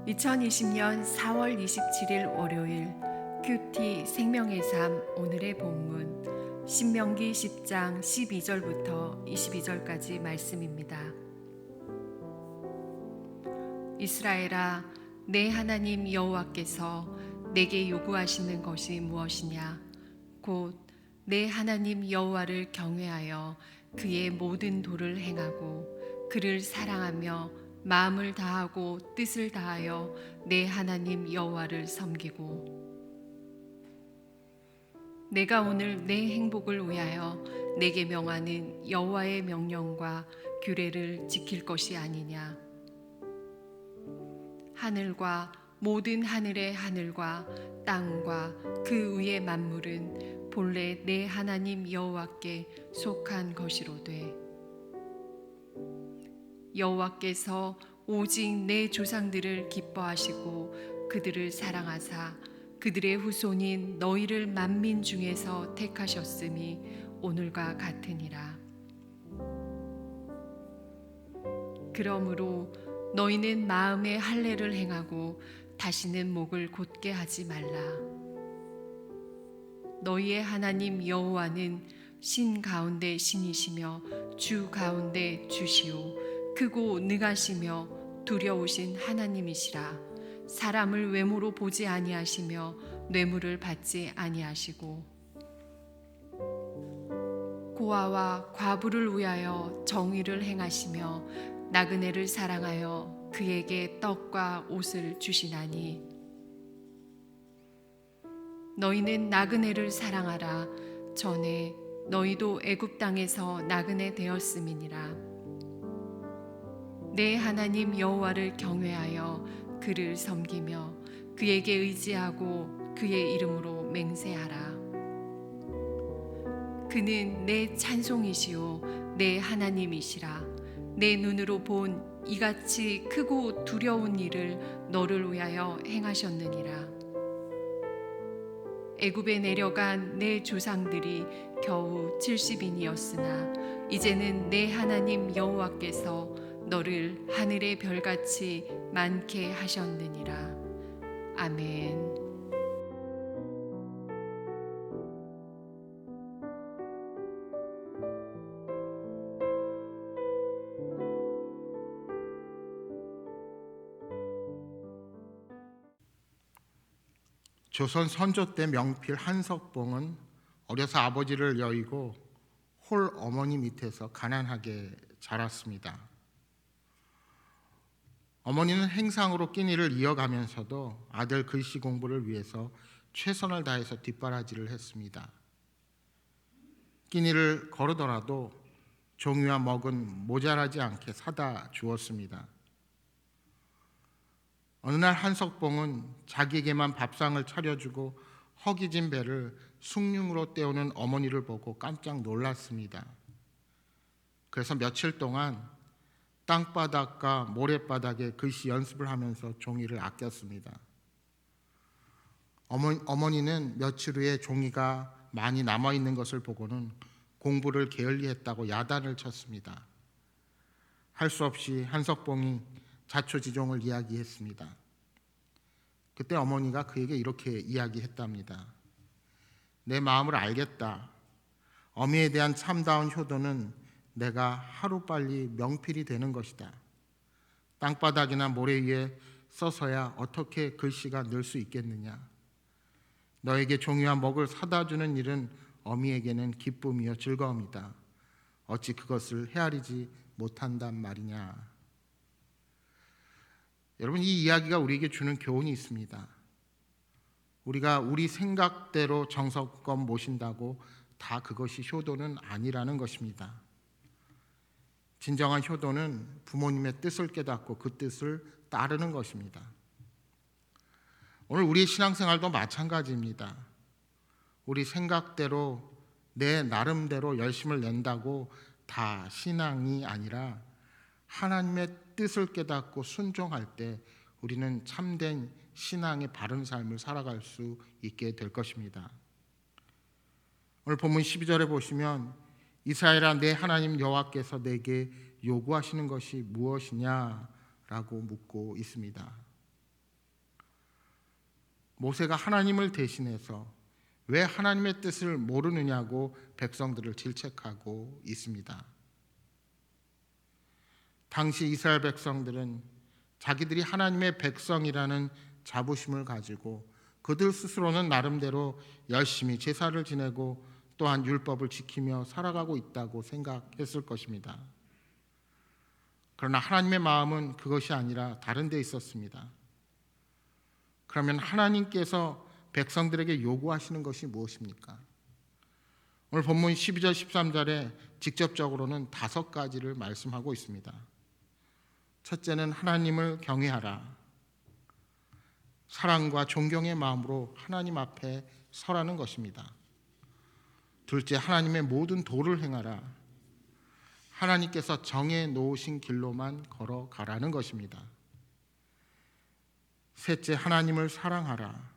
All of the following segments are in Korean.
2020년 4월 27일 월요일 큐티 생명의 삶 오늘의 본문 신명기 10장 12절부터 22절까지 말씀입니다. 이스라엘아, 내 하나님 여호와께서 내게 요구하시는 것이 무엇이냐? 곧 내 하나님 여호와를 경외하여 그의 모든 도를 행하고 그를 사랑하며 마음을 다하고 뜻을 다하여 내 하나님 여호와를 섬기고, 내가 오늘 내 행복을 위하여 내게 명하는 여호와의 명령과 규례를 지킬 것이 아니냐? 하늘과 모든 하늘의 하늘과 땅과 그 위의 만물은 본래 내 하나님 여호와께 속한 것이로되, 여호와께서 오직 내 조상들을 기뻐하시고 그들을 사랑하사 그들의 후손인 너희를 만민 중에서 택하셨음이 오늘과 같으니라. 그러므로 너희는 마음에 할례를 행하고 다시는 목을 곧게 하지 말라. 너희의 하나님 여호와는 신 가운데 신이시며 주 가운데 주시오 크고 능하시며 두려우신 하나님이시라. 사람을 외모로 보지 아니하시며 뇌물을 받지 아니하시고, 고아와 과부를 위하여 정의를 행하시며 나그네를 사랑하여 그에게 떡과 옷을 주시나니, 너희는 나그네를 사랑하라. 전에 너희도 애굽 땅에서 나그네 되었음이니라. 내 하나님 여호와를 경외하여 그를 섬기며 그에게 의지하고 그의 이름으로 맹세하라. 그는 내 찬송이시오 내 하나님이시라. 내 눈으로 본 이같이 크고 두려운 일을 너를 위하여 행하셨느니라. 애굽에 내려간 내 조상들이 겨우 70인이었으나 이제는 내 하나님 여호와께서 너를 하늘의 별같이 많게 하셨느니라. 아멘. 조선 선조 때 명필 한석봉은 어려서 아버지를 여의고 홀 어머니 밑에서 가난하게 자랐습니다. 어머니는 행상으로 끼니를 이어가면서도 아들 글씨 공부를 위해서 최선을 다해서 뒷바라지를 했습니다. 끼니를 거르더라도 종이와 먹은 모자라지 않게 사다 주었습니다. 어느 날 한석봉은 자기에게만 밥상을 차려주고 허기진 배를 숭늉으로 때우는 어머니를 보고 깜짝 놀랐습니다. 그래서 며칠 동안 땅바닥과 모래바닥에 글씨 연습을 하면서 종이를 아꼈습니다. 어머니는 며칠 후에 종이가 많이 남아있는 것을 보고는 공부를 게을리했다고 야단을 쳤습니다. 할 수 없이 한석봉이 자초지종을 이야기했습니다. 그때 어머니가 그에게 이렇게 이야기했답니다. 내 마음을 알겠다. 어미에 대한 참다운 효도는 내가 하루빨리 명필이 되는 것이다. 땅바닥이나 모래 위에 써서야 어떻게 글씨가 늘 수 있겠느냐. 너에게 종이와 먹을 사다 주는 일은 어미에게는 기쁨이요 즐거움이다. 어찌 그것을 헤아리지 못한단 말이냐. 여러분, 이 이야기가 우리에게 주는 교훈이 있습니다. 우리가 우리 생각대로 정성껏 모신다고 다 그것이 효도는 아니라는 것입니다. 진정한 효도는 부모님의 뜻을 깨닫고 그 뜻을 따르는 것입니다. 오늘 우리의 신앙생활도 마찬가지입니다. 우리 생각대로 내 나름대로 열심을 낸다고 다 신앙이 아니라 하나님의 뜻을 깨닫고 순종할 때 우리는 참된 신앙의 바른 삶을 살아갈 수 있게 될 것입니다. 오늘 본문 12절에 보시면 이스라엘아, 내 하나님 여호와께서 내게 요구하시는 것이 무엇이냐라고 묻고 있습니다. 모세가 하나님을 대신해서 왜 하나님의 뜻을 모르느냐고 백성들을 질책하고 있습니다. 당시 이스라엘 백성들은 자기들이 하나님의 백성이라는 자부심을 가지고 그들 스스로는 나름대로 열심히 제사를 지내고 또한 율법을 지키며 살아가고 있다고 생각했을 것입니다. 그러나 하나님의 마음은 그것이 아니라 다른 데 있었습니다. 그러면 하나님께서 백성들에게 요구하시는 것이 무엇입니까? 오늘 본문 12절 13절에 직접적으로는 5가지를 말씀하고 있습니다. 첫째는 하나님을 경외하라. 사랑과 존경의 마음으로 하나님 앞에 서라는 것입니다. 둘째, 하나님의 모든 도를 행하라. 하나님께서 정해 놓으신 길로만 걸어가라는 것입니다. 셋째, 하나님을 사랑하라.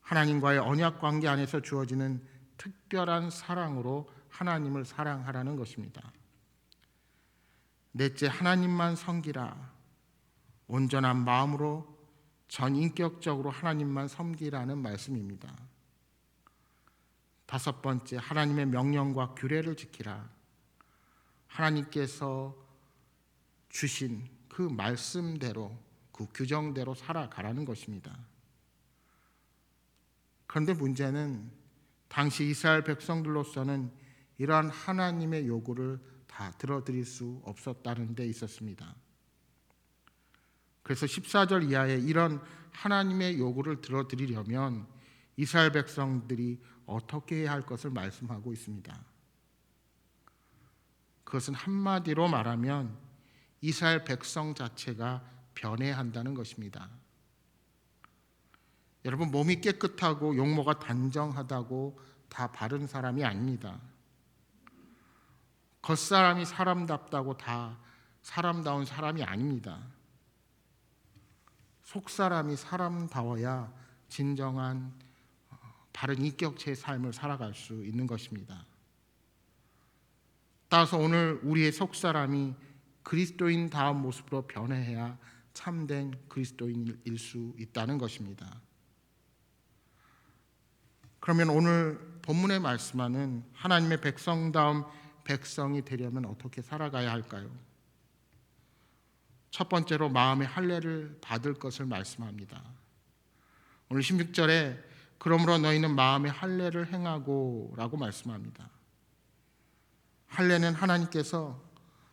하나님과의 언약 관계 안에서 주어지는 특별한 사랑으로 하나님을 사랑하라는 것입니다. 넷째, 하나님만 섬기라. 온전한 마음으로 전인격적으로 하나님만 섬기라는 말씀입니다. 다섯 번째, 하나님의 명령과 규례를 지키라. 하나님께서 주신 그 말씀대로, 그 규정대로 살아가라는 것입니다. 그런데 문제는 당시 이스라엘 백성들로서는 이러한 하나님의 요구를 다 들어드릴 수 없었다는 데 있었습니다. 그래서 14절 이하에 이런 하나님의 요구를 들어드리려면 이스라엘 백성들이 어떻게 해야 할 것을 말씀하고 있습니다. 그것은 한마디로 말하면 이스라엘 백성 자체가 변해야 한다는 것입니다. 여러분, 몸이 깨끗하고 용모가 단정하다고 다 바른 사람이 아닙니다. 겉사람이 사람답다고 다 사람다운 사람이 아닙니다. 속사람이 사람다워야 진정한 바른 인격체의 삶을 살아갈 수 있는 것입니다. 따라서 오늘 우리의 속사람이 그리스도인다운 모습으로 변해야 참된 그리스도인일 수 있다는 것입니다. 그러면 오늘 본문에 말씀하는 하나님의 백성다운 백성이 되려면 어떻게 살아가야 할까요? 첫 번째로 마음의 할례를 받을 것을 말씀합니다. 오늘 16절에 그러므로 너희는 마음의 할례를 행하고 라고 말씀합니다. 할례는 하나님께서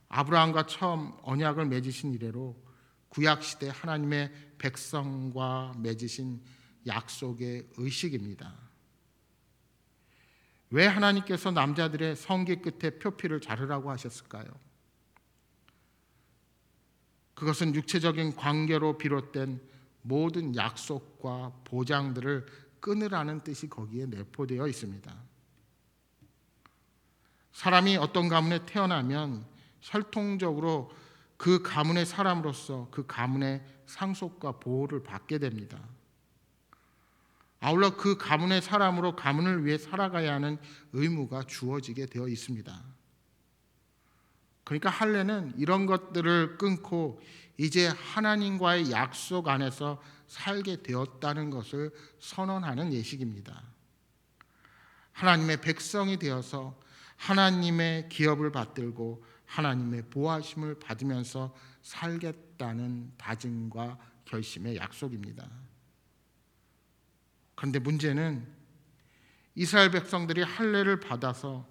아브라함과 처음 언약을 맺으신 이래로 구약시대 하나님의 백성과 맺으신 약속의 의식입니다. 왜 하나님께서 남자들의 성기 끝에 표피를 자르라고 하셨을까요? 그것은 육체적인 관계로 비롯된 모든 약속과 보장들을 끊으라는 뜻이 거기에 내포되어 있습니다. 사람이 어떤 가문에 태어나면 혈통적으로 그 가문의 사람으로서 그 가문의 상속과 보호를 받게 됩니다. 아울러 그 가문의 사람으로 가문을 위해 살아가야 하는 의무가 주어지게 되어 있습니다. 그러니까 할례는 이런 것들을 끊고 이제 하나님과의 약속 안에서 살게 되었다는 것을 선언하는 예식입니다. 하나님의 백성이 되어서 하나님의 기업을 받들고 하나님의 보호하심을 받으면서 살겠다는 다짐과 결심의 약속입니다. 그런데 문제는 이스라엘 백성들이 할례를 받아서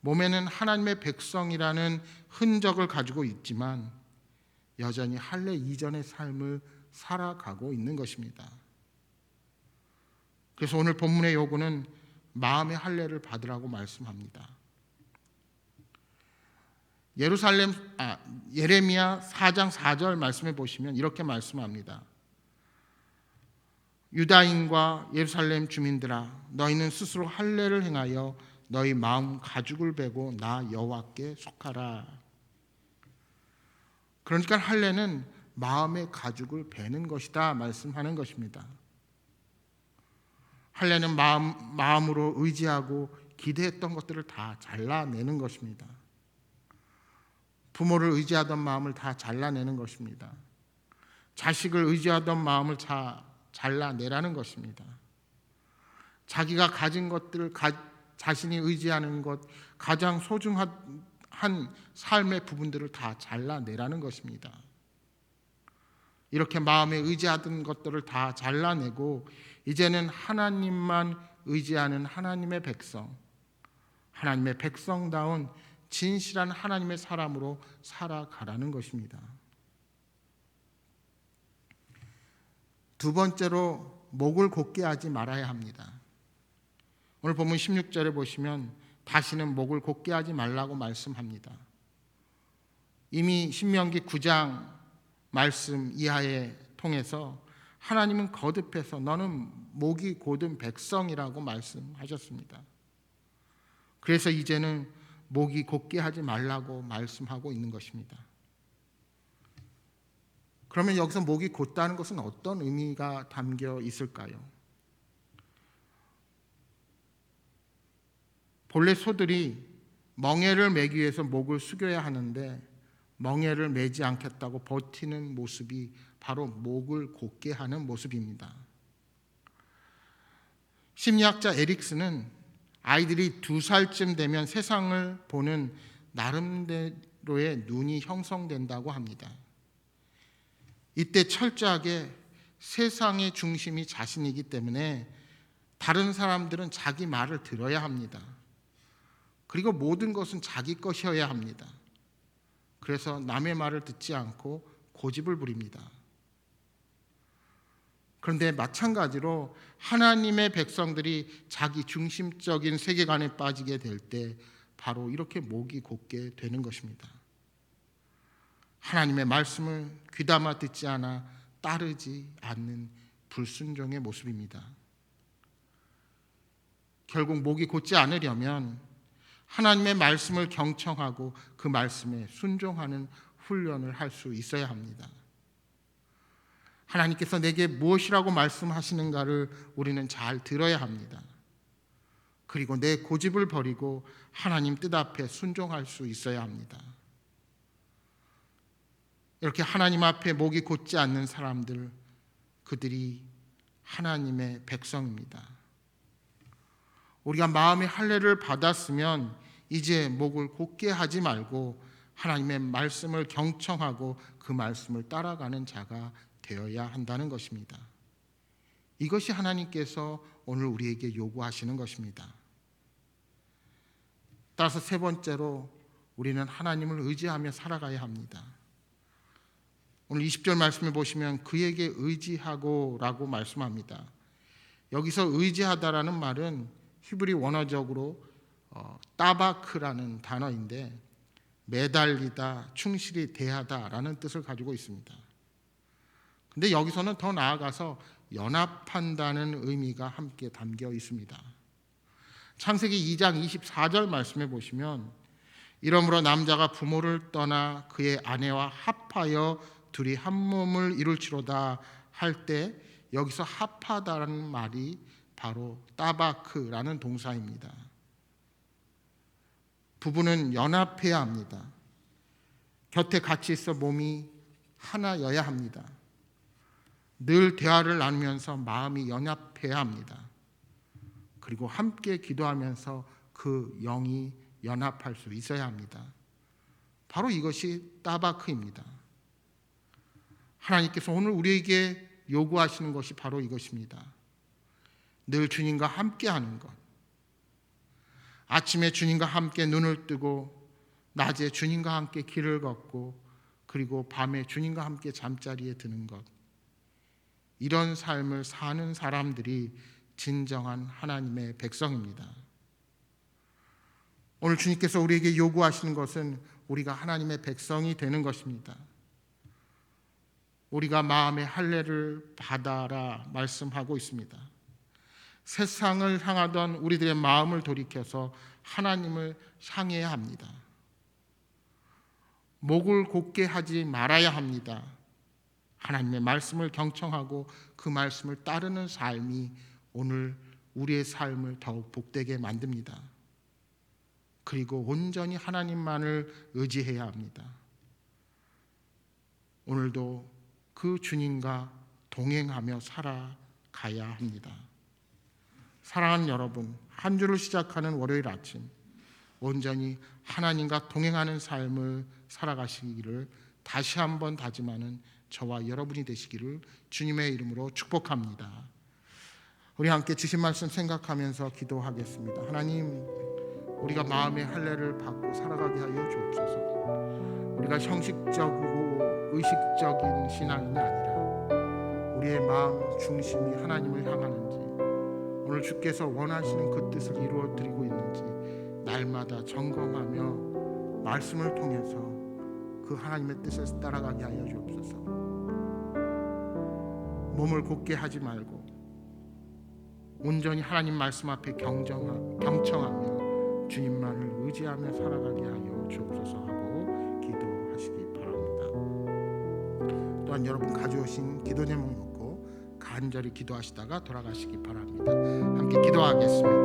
몸에는 하나님의 백성이라는 흔적을 가지고 있지만 여전히 할례 이전의 삶을 살아가고 있는 것입니다. 그래서 오늘 본문의 요구는 마음의 할례를 받으라고 말씀합니다. 예레미야 4장 4절 말씀해 보시면 이렇게 말씀합니다. 유다인과 예루살렘 주민들아, 너희는 스스로 할례를 행하여 너희 마음 가죽을 베고 나 여호와께 속하라. 그러니까 할례는 마음의 가죽을 베는 것이다 말씀하는 것입니다. 할례는 마음으로 의지하고 기대했던 것들을 다 잘라내는 것입니다. 부모를 의지하던 마음을 다 잘라내는 것입니다. 자식을 의지하던 마음을 다 잘라내라는 것입니다. 자기가 가진 것들, 자신이 의지하는 것, 가장 소중한 삶의 부분들을 다 잘라내라는 것입니다. 이렇게 마음에 의지하던 것들을 다 잘라내고 이제는 하나님만 의지하는 하나님의 백성다운 진실한 하나님의 사람으로 살아가라는 것입니다. 두 번째로 목을 곧게 하지 말아야 합니다. 오늘 본문 16절에 보시면 다시는 목을 곧게 하지 말라고 말씀합니다. 이미 신명기 9장 말씀 이하에 통해서 하나님은 거듭해서 너는 목이 곧은 백성이라고 말씀하셨습니다. 그래서 이제는 목이 곧게 하지 말라고 말씀하고 있는 것입니다. 그러면 여기서 목이 곧다는 것은 어떤 의미가 담겨 있을까요? 본래 소들이 멍에를 매기 위해서 목을 숙여야 하는데 멍에를 매지 않겠다고 버티는 모습이 바로 목을 곧게 하는 모습입니다. 심리학자 에릭스는 아이들이 2살쯤 되면 세상을 보는 나름대로의 눈이 형성된다고 합니다. 이때 철저하게 세상의 중심이 자신이기 때문에 다른 사람들은 자기 말을 들어야 합니다. 그리고 모든 것은 자기 것이어야 합니다. 그래서 남의 말을 듣지 않고 고집을 부립니다. 그런데 마찬가지로 하나님의 백성들이 자기 중심적인 세계관에 빠지게 될 때 바로 이렇게 목이 곧게 되는 것입니다. 하나님의 말씀을 귀담아 듣지 않아 따르지 않는 불순종의 모습입니다. 결국 목이 곧지 않으려면 하나님의 말씀을 경청하고 그 말씀에 순종하는 훈련을 할 수 있어야 합니다. 하나님께서 내게 무엇이라고 말씀하시는가를 우리는 잘 들어야 합니다. 그리고 내 고집을 버리고 하나님 뜻 앞에 순종할 수 있어야 합니다. 이렇게 하나님 앞에 목이 곧지 않는 사람들, 그들이 하나님의 백성입니다. 우리가 마음의 할례를 받았으면 이제 목을 곧게 하지 말고 하나님의 말씀을 경청하고 그 말씀을 따라가는 자가 되어야 한다는 것입니다. 이것이 하나님께서 오늘 우리에게 요구하시는 것입니다. 따라서 세 번째로 우리는 하나님을 의지하며 살아가야 합니다. 오늘 20절 말씀을 보시면 그에게 의지하고라고 말씀합니다. 여기서 의지하다라는 말은 히브리 원어적으로 따바크라는 단어인데 매달리다, 충실히 대하다라는 뜻을 가지고 있습니다. 근데 여기서는 더 나아가서 연합한다는 의미가 함께 담겨 있습니다. 창세기 2장 24절 말씀에 보시면 이러므로 남자가 부모를 떠나 그의 아내와 합하여 둘이 한 몸을 이룰지로다 할 때 여기서 합하다라는 말이 바로 따바크라는 동사입니다. 부부는 연합해야 합니다. 곁에 같이 있어 몸이 하나여야 합니다. 늘 대화를 나누면서 마음이 연합해야 합니다. 그리고 함께 기도하면서 그 영이 연합할 수 있어야 합니다. 바로 이것이 따바크입니다. 하나님께서 오늘 우리에게 요구하시는 것이 바로 이것입니다. 늘 주님과 함께하는 것. 아침에 주님과 함께 눈을 뜨고 낮에 주님과 함께 길을 걷고 그리고 밤에 주님과 함께 잠자리에 드는 것. 이런 삶을 사는 사람들이 진정한 하나님의 백성입니다. 오늘 주님께서 우리에게 요구하시는 것은 우리가 하나님의 백성이 되는 것입니다. 우리가 마음의 할례를 받아라 말씀하고 있습니다. 세상을 향하던 우리들의 마음을 돌이켜서 하나님을 향해야 합니다. 목을 곧게 하지 말아야 합니다. 하나님의 말씀을 경청하고 그 말씀을 따르는 삶이 오늘 우리의 삶을 더욱 복되게 만듭니다. 그리고 온전히 하나님만을 의지해야 합니다. 오늘도 그 주님과 동행하며 살아가야 합니다. 사랑하는 여러분, 한 주를 시작하는 월요일 아침 온전히 하나님과 동행하는 삶을 살아가시기를 다시 한번 다짐하는 저와 여러분이 되시기를 주님의 이름으로 축복합니다. 우리 함께 주신 말씀 생각하면서 기도하겠습니다. 하나님, 우리가 마음의 할례를 받고 살아가게 하여 주옵소서. 우리가 형식적이고 의식적인 신앙이 아니라 우리의 마음 중심이 하나님을 향하는지, 오늘 주께서 원하시는 그 뜻을 이루어 드리고 있는지 날마다 점검하며 말씀을 통해서 그 하나님의 뜻을 따라가게 하여 주옵소서. 몸을 굳게 하지 말고 온전히 하나님 말씀 앞에 경청하며 주님만을 의지하며 살아가게 하여 주옵소서 하고 기도하시기 바랍니다. 또한 여러분 가져오신 기도 제목 놓고 간절히 기도하시다가 돌아가시기 바랍니다. 함께 기도하겠습니다.